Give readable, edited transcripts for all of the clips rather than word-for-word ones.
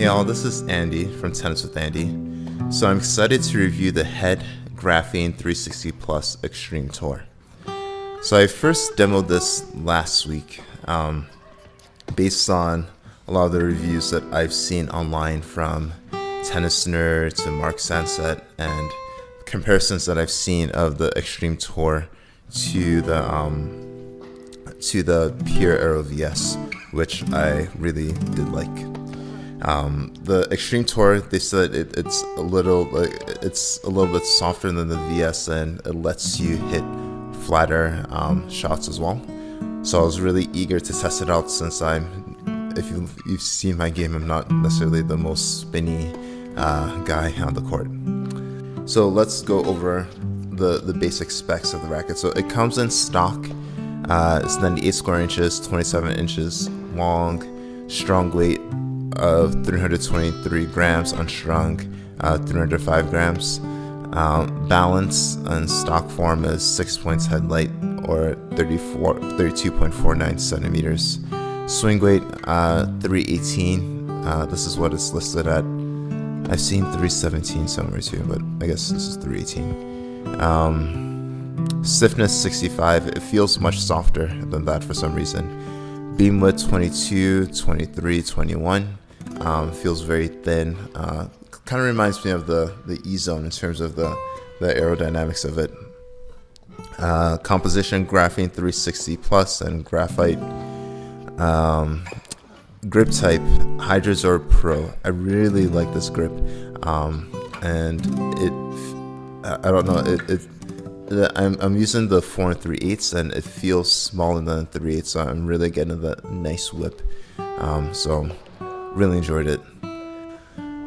Hey all, this is Andy from Tennis with Andy. So I'm excited to review the Head Graphene 360 Plus Extreme Tour. So I first demoed this last week based on a lot of the reviews that I've seen online from Tennis Nerd to Mark Sanset and comparisons that I've seen of the Extreme Tour to the Pure Aero VS, which I really did like. The Extreme Tour, they said it's a little bit softer than the VS and it lets you hit flatter shots as well. So I was really eager to test it out since if you've seen my game, I'm not necessarily the most spinny guy on the court. So let's go over the basic specs of the racket. So it comes in stock. It's 98 square inches, 27 inches long, strong weight of 323 grams, unstrung 305 grams. Balance and stock form is 6 points headlight or 32.49 centimeters. Swing weight 318. This is what it's listed at. I've seen 317 somewhere too, but I guess this is 318. Stiffness 65. It feels much softer than that for some reason. Beam width 22, 23, 21. Feels very thin. Kind of reminds me of the E-Zone in terms of the aerodynamics of it. Composition Graphene 360 Plus and graphite. Grip type Hydrazor Pro. I really like this grip, and I don't know. I'm using the 4 3/8, and it feels smaller than 3/8, so I'm really getting that nice whip. So really enjoyed it.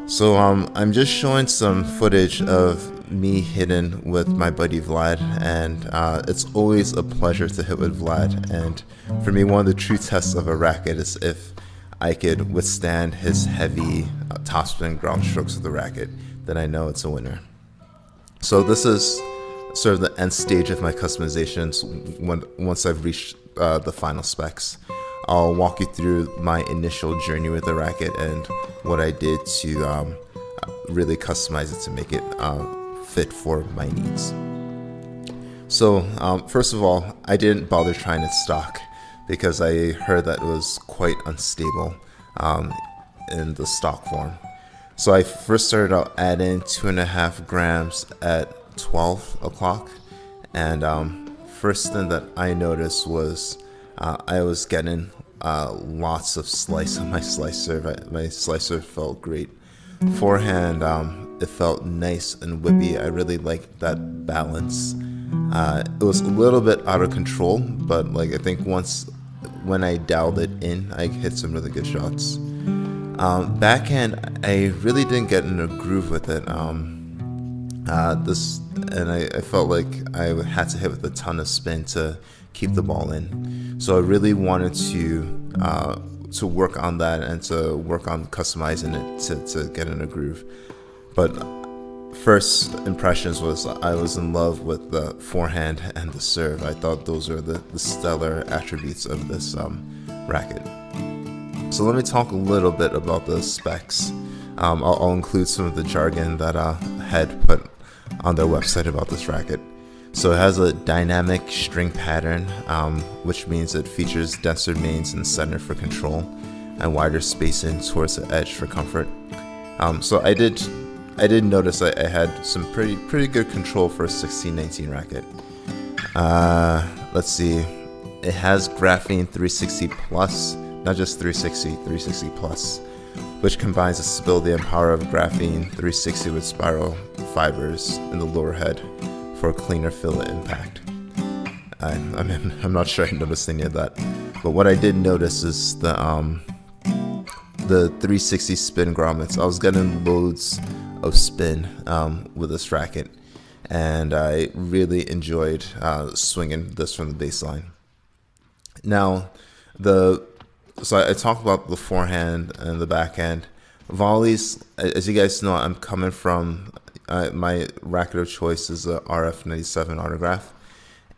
So I'm just showing some footage of me hitting with my buddy Vlad, and it's always a pleasure to hit with Vlad. And for me, one of the true tests of a racket is if I could withstand his heavy topspin ground strokes of the racket, then I know it's a winner. So this is sort of the end stage of my customizations. Once I've reached the final specs, I'll walk you through my initial journey with the racket and what I did to really customize it to make it fit for my needs. So first of all, I didn't bother trying it stock because I heard that it was quite unstable in the stock form. So I first started out adding 2.5 grams at 12 o'clock, and first thing that I noticed was I was getting lots of slice on my slicer. My slicer felt great. Forehand, it felt nice and whippy. I really liked that balance. It was a little bit out of control, but I think when I dialed it in, I hit some really good shots. Backhand, I really didn't get in a groove with it. I felt like I had to hit with a ton of spin to keep the ball in. So I really wanted to work on that and to work on customizing it to get in a groove. But first impressions was I was in love with the forehand and the serve. I thought those are the stellar attributes of this racket. So let me talk a little bit about the specs. I'll include some of the jargon that Head put on their website about this racket. So it has a dynamic string pattern, which means it features denser mains in the center for control and wider spacing towards the edge for comfort. So I did notice I had some pretty good control for a 16-19 racket. Let's see. It has Graphene 360 Plus, not just 360 Plus, which combines the stability and power of Graphene 360 with spiral fibers in the lower head for a cleaner feel of impact. I'm not sure I noticed any of that, but what I did notice is the 360 spin grommets. I was getting loads of spin with this racket, and I really enjoyed swinging this from the baseline. Now, so I talked about the forehand and the backhand. Volleys, as you guys know, I'm coming from my racket of choice is a RF97 autograph,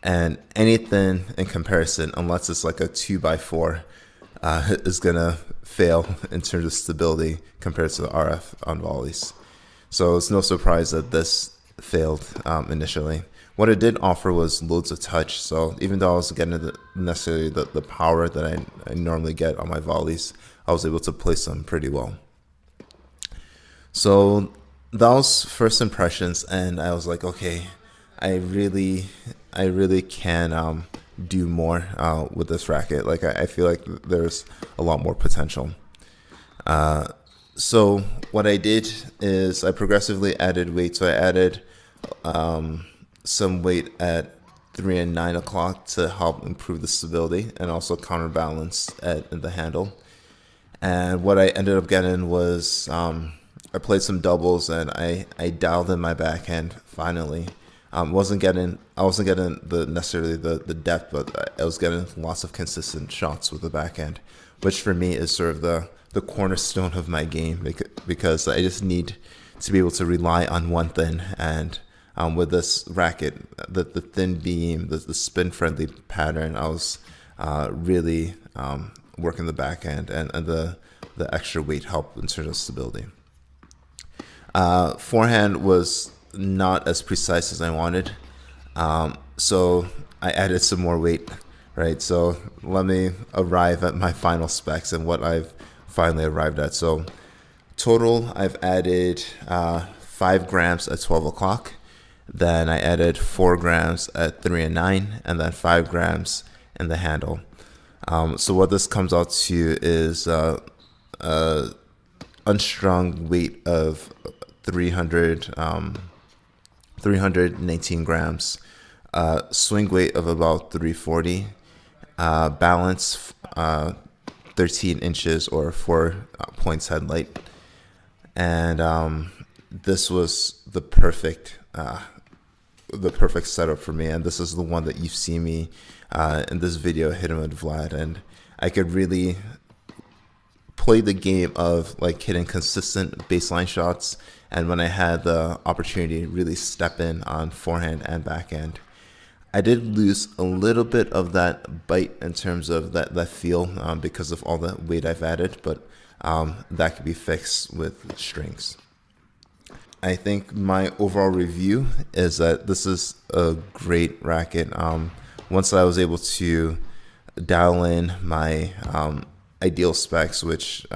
and anything in comparison, unless it's like a 2x4, is gonna fail in terms of stability compared to the RF on volleys. So it's no surprise that this failed initially. What it did offer was loads of touch. So even though I was getting necessarily the power that I normally get on my volleys, I was able to place them pretty well. So that was first impressions, and I was like, okay, I really can do more with this racket. Like I feel like there's a lot more potential. So what I did is I progressively added weight. So I added some weight at 3 and 9 o'clock to help improve the stability and also counterbalance at the handle. And what I ended up getting was I played some doubles and I dialed in my backhand finally. I wasn't getting necessarily the depth, but I was getting lots of consistent shots with the backhand, which for me is sort of the cornerstone of my game, because I just need to be able to rely on one thing. And with this racket, the thin beam, the spin friendly pattern, I was really working the backhand, and the extra weight helped in terms of stability. Forehand was not as precise as I wanted, so I added some more weight, right? So let me arrive at my final specs and what I've finally arrived at. So total, I've added 5 grams at 12 o'clock, then I added 4 grams at 3 and 9, and then 5 grams in the handle. So what this comes out to is unstrung weight of 319 grams, swing weight of about 340, balance 13 inches or 4 points headlight. And this was the perfect setup for me, and this is the one that you've seen me in this video hitting with Vlad, and I could really play the game of like hitting consistent baseline shots, and when I had the opportunity to really step in on forehand and backhand. I did lose a little bit of that bite in terms of that feel because of all the weight I've added, but that could be fixed with strings. I think my overall review is that this is a great racket. Once I was able to dial in my ideal specs, which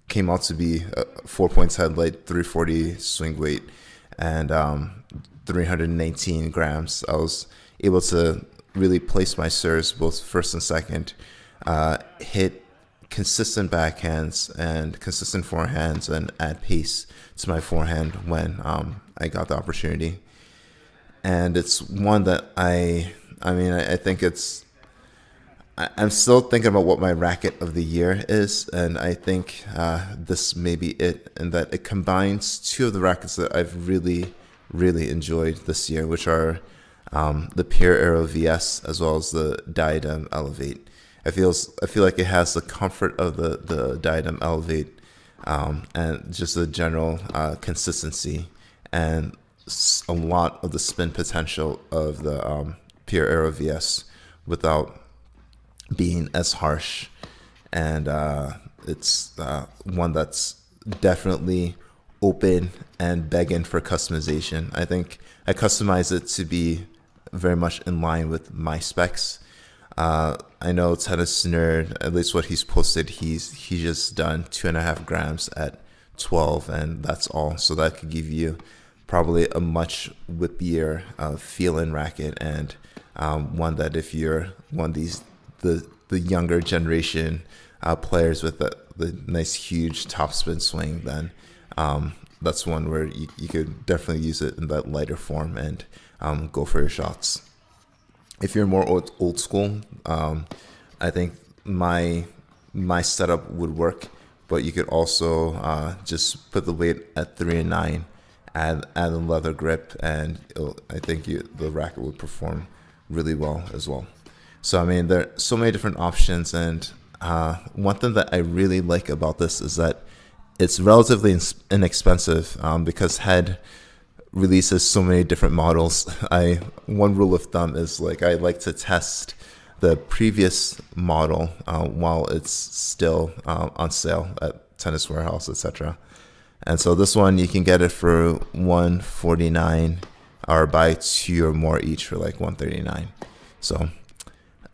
came out to be 4 points headlight, 340 swing weight, and 319 grams, I was able to really place my serves both first and second, hit consistent backhands and consistent forehands, and add pace to my forehand when I got the opportunity. And it's one that I think I'm still thinking about what my racket of the year is, and I think this may be it, in that it combines two of the rackets that I've really enjoyed this year, which are the Pure Aero VS as well as the Diadem Elevate. I feel like it has the comfort of the Diadem Elevate and just the general consistency and a lot of the spin potential of the Pure Aero VS without being as harsh. And it's one that's definitely open and begging for customization. I think I customized it to be very much in line with my specs. I know Tennis Nerd, at least what he's posted, he's just done 2.5 grams at 12, and that's all. So that could give you probably a much whippier feeling racket, and one that if you're one of these the younger generation players with the nice huge topspin swing, then that's one where you could definitely use it in that lighter form and go for your shots. If you're more old school, I think my setup would work, but you could also just put the weight at 3 and 9, add a leather grip, and I think the racket would perform really well as well. So I mean, there are so many different options, and one thing that I really like about this is that it's relatively inexpensive because Head releases so many different models. One rule of thumb is like I like to test the previous model while it's still on sale at Tennis Warehouse, etc. And so this one, you can get it for $149 or buy 2 or more each for like $139. So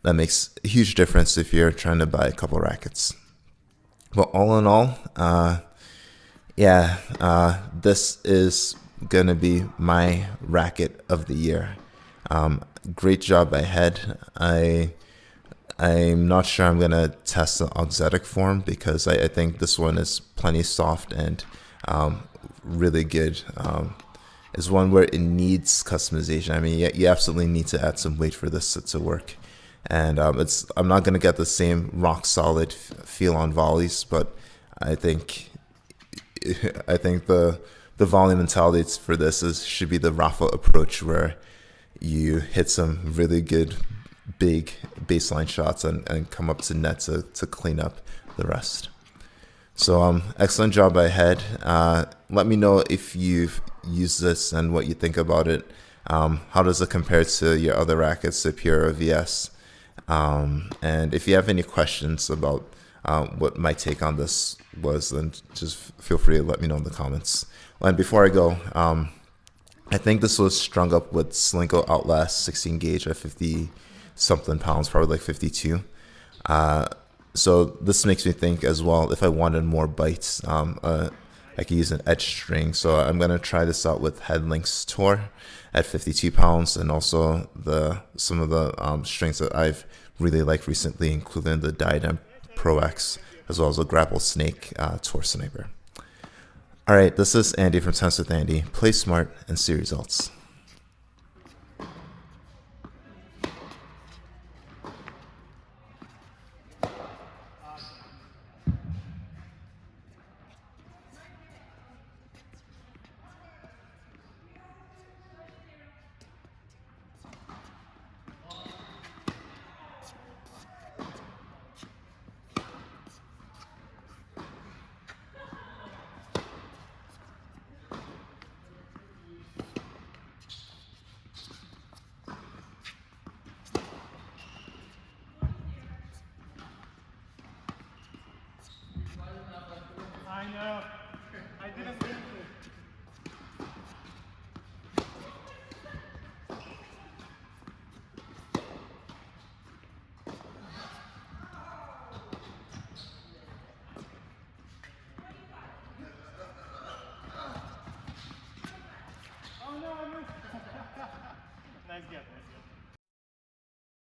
that makes a huge difference if you're trying to buy a couple rackets. But all in all, this is going to be my racket of the year. Great job by Head. I'm not sure I'm going to test the auxetic form because I think this one is plenty soft and really good. Is one where it needs customization. I mean, you absolutely need to add some weight for this to work. And I'm not going to get the same rock solid feel on volleys, but I think the volley mentality for this should be the Rafa approach, where you hit some really good big baseline shots and come up to net to clean up the rest. So excellent job by Head. Let me know if you've used this and what you think about it. How does it compare to your other rackets, the Pure or VS? And if you have any questions about what my take on this was, then just feel free to let me know in the comments. And before I go, I think this was strung up with Slinko Outlast 16 gauge at 50 something pounds, probably like 52. So this makes me think as well, if I wanted more bites, I could use an edge string. So I'm going to try this out with Head Links Tour at 52 pounds, and also some of the strings that I've really liked recently, including the Diadem Pro X, as well as the Grapple Snake Tour Sniper. All right, this is Andy from Tennis with Andy. Play smart and see results. I know.